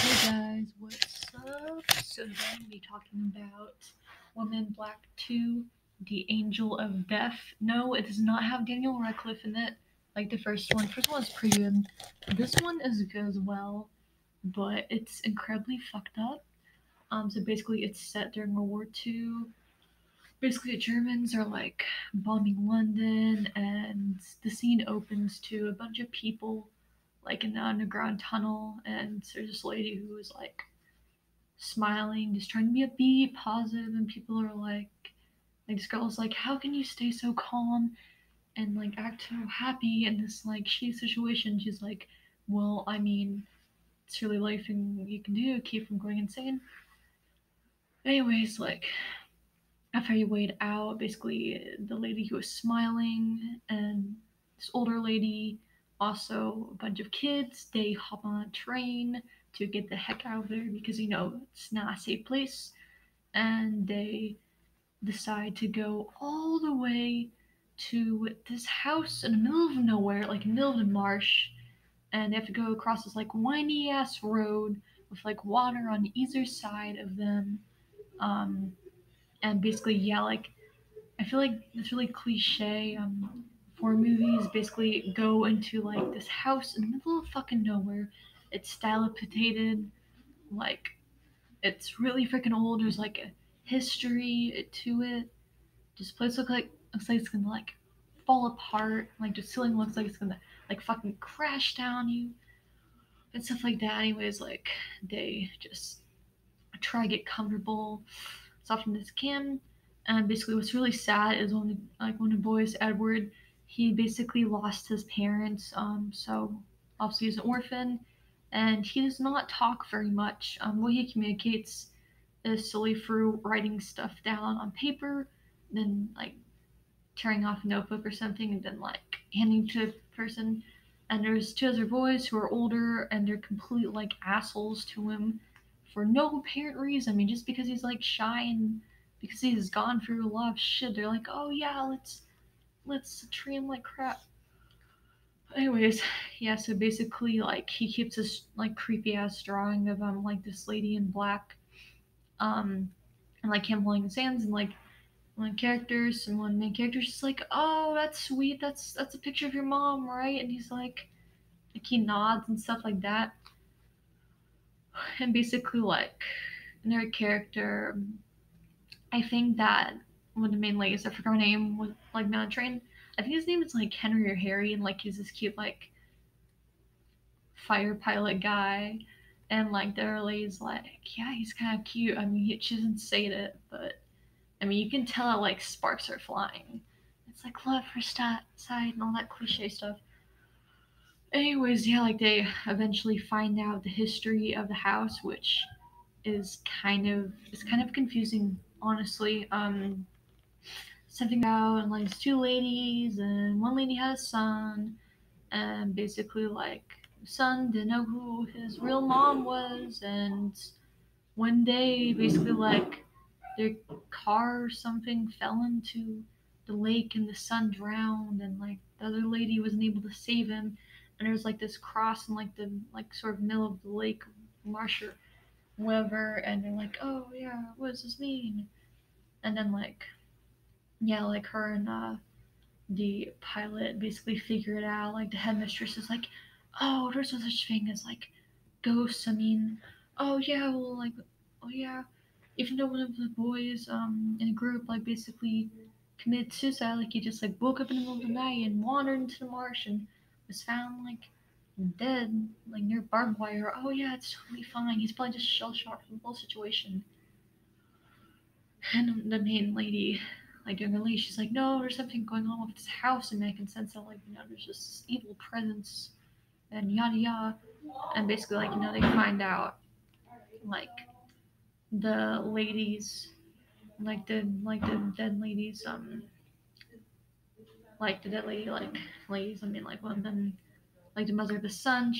Hey guys, what's up? So today I'm gonna be talking about Woman in Black 2, The Angel of Death. No, it does not have Daniel Radcliffe in it, like the first one. First one was pretty good. This one is good as well, but it's incredibly fucked up. So basically it's set during World War II. Basically the Germans are like bombing London, and the scene opens to a bunch of people like in the underground tunnel, and there's this lady who is like smiling, just trying to be upbeat, positive, and people are like this girl's like, how can you stay so calm and like act so happy in this like shitty situation? She's like, well, I mean, it's really life and you can do, keep from going insane. Anyways, like after you wait out, basically the lady who was smiling and this older lady, also a bunch of kids, they hop on a train to get the heck out of there because it's not a safe place, and they decide to go all the way to this house in the middle of nowhere, like in the middle of the marsh, and they have to go across this like windy ass road with like water on either side of them. Um, and basically, yeah, like I feel like it's really cliche. For movies, basically go into like this house in the middle of fucking nowhere. It's dilapidated, like it's really freaking old. There's like a history to it. This place looks like it's gonna like fall apart. Like the ceiling looks like it's gonna like fucking crash down you and stuff like that. Anyways, like they just try to get comfortable as often as can. And basically, what's really sad is one of the boys, Edward, he basically lost his parents. So obviously he's an orphan, and he does not talk very much. What he communicates is solely through writing stuff down on paper, then like tearing off a notebook or something, and then like handing to a person. And there's two other boys who are older, and they're complete like assholes to him for no apparent reason. I mean, just because he's like shy and because he's gone through a lot of shit, they're like, oh yeah, let's treat him like crap. Anyways, yeah. So basically, like he keeps this like creepy ass drawing of like this lady in black, um, and like him holding his hands, and like one main character's just like, oh, that's sweet. That's a picture of your mom, right? And he's like he nods and stuff like that. And basically, like another character, I think that one of the main ladies, I forgot her name, was like not trained. I think his name is like Henry or Harry, and like he's this cute like fighter pilot guy. And like the other lady's like, yeah, he's kind of cute. I mean, she doesn't say it, but I mean, you can tell that like sparks are flying. It's like love first sight and all that cliche stuff. Anyways, yeah, like they eventually find out the history of the house, which is kind of confusing, honestly. Something about and like two ladies, and one lady has a son, and basically like the son didn't know who his real mom was, and one day basically like their car or something fell into the lake and the son drowned, and like the other lady wasn't able to save him, and there's like this cross in like the like sort of middle of the lake marsh or whatever, and they're like, oh yeah, what does this mean? And then like yeah, like her and the pilot basically figure it out. Like the headmistress is like, oh, there's no such thing as like ghosts. I mean, oh yeah, well like, oh yeah, even though one of the boys in a group like basically committed suicide, like he just like woke up in the middle of the night and wandered into the marsh and was found like dead, like near barbed wire. Oh yeah, it's totally fine. He's probably just shell shocked from the whole situation. And the main lady, like during the lead, she's like, no, there's something going on with this house, and I can sense that like there's this evil presence and yada yada. And basically like they find out like the ladies, like the dead ladies, like the dead lady, like ladies. I mean, like one of them, like the mother of the son,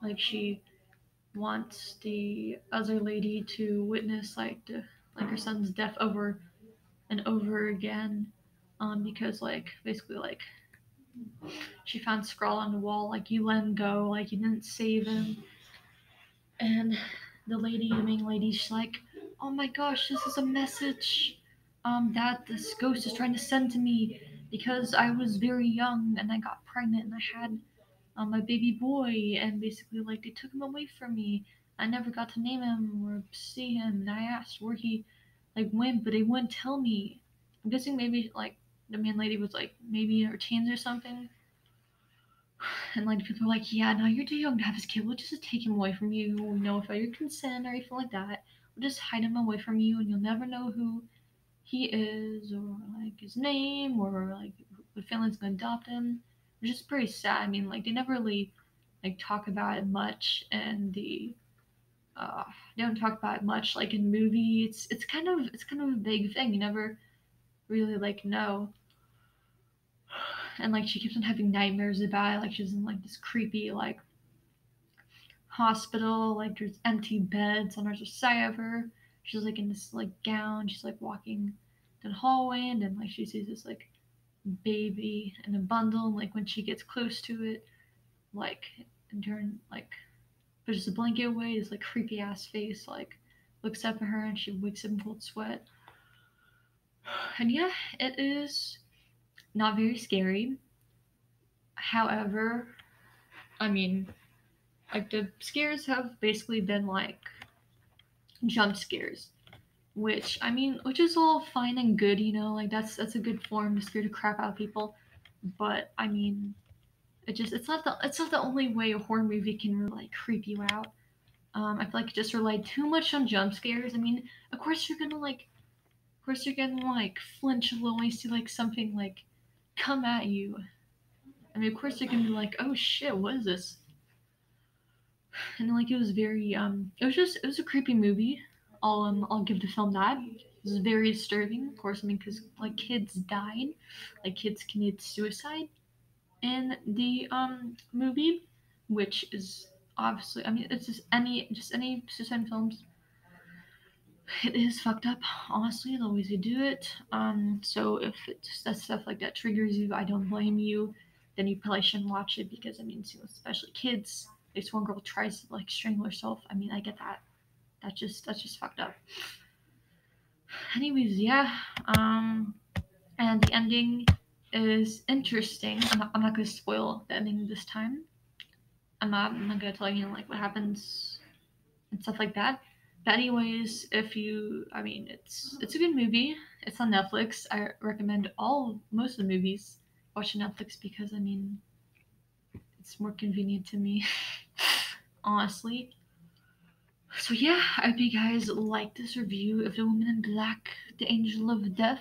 like she wants the other lady to witness like her son's death over and over again, because like basically like she found scrawl on the wall like you let him go, like you didn't save him, And the main lady, she's like, "Oh my gosh, this is a message that this ghost is trying to send to me because I was very young and I got pregnant and I had my baby boy, and basically like they took him away from me. I never got to name him or see him, and I asked where he like went, but they wouldn't tell me. I'm guessing maybe like the main lady was like maybe in her teens or something, and like people were like, yeah, no, you're too young to have this kid. We'll just take him away from you, without your consent or anything like that. We'll just hide him away from you, and you'll never know who he is or like his name or like the family's gonna adopt him. Which is pretty sad. I mean, like they never really like talk about it much, and uh they don't talk about it much like in movie. It's kind of a big thing. You never really like know. And like she keeps on having nightmares about it. Like she's in like this creepy like hospital. Like there's empty beds on either side of her. She's like in this like gown. She's like walking down the hallway, and then like she sees this like baby in a bundle. And, like when she gets close to it, like and turn like pushes the blanket away, this like creepy ass face like looks up at her, and she wakes up in cold sweat. And yeah, it is not very scary. However, I mean, like the scares have basically been like jump scares, which I mean, which is all fine and good, like that's a good form to scare the crap out of people. But I mean, it's not the only way a horror movie can really like creep you out. I feel like it just relied too much on jump scares. I mean, of course you're gonna like flinch a little when you see like something like come at you. I mean, of course you're gonna be like, oh shit, what is this? And like it was very it was a creepy movie. I'll give the film that. It was very disturbing, of course. I mean, because like kids died, like kids committed suicide in the movie, which is obviously, I mean, it's just any suicide films. It is fucked up, honestly, the ways they do it. So if that stuff like that triggers you, I don't blame you. Then you probably shouldn't watch it because I mean, especially kids. This one girl tries to like strangle herself. I mean, I get that. That's just fucked up. Anyways, yeah. And the ending is interesting. I'm not gonna spoil the ending this time. I'm not gonna tell you like what happens and stuff like that. But anyways, if you, I mean, it's a good movie. It's on Netflix. I recommend most of the movies watch Netflix because I mean, it's more convenient to me, honestly. So yeah, I hope you guys like this review of The Woman in Black, The Angel of Death.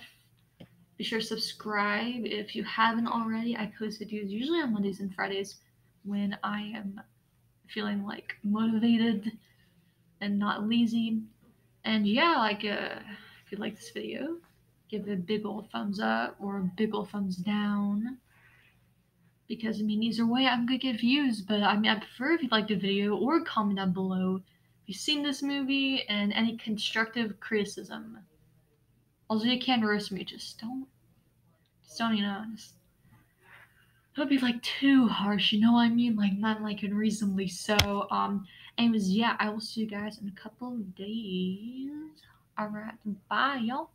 Be sure to subscribe if you haven't already. I post videos usually on Mondays and Fridays when I am feeling like motivated and not lazy. And yeah, like if you like this video, give it a big old thumbs up or a big old thumbs down. Because I mean, either way, I'm gonna get views. But I mean, I prefer if you like the video or comment down below if you've seen this movie and any constructive criticism. Also, you can roast me. Just don't, just don't be like too harsh. You know what I mean? Like not like unreasonably so. Anyways, yeah, I will see you guys in a couple of days. Alright, bye, y'all.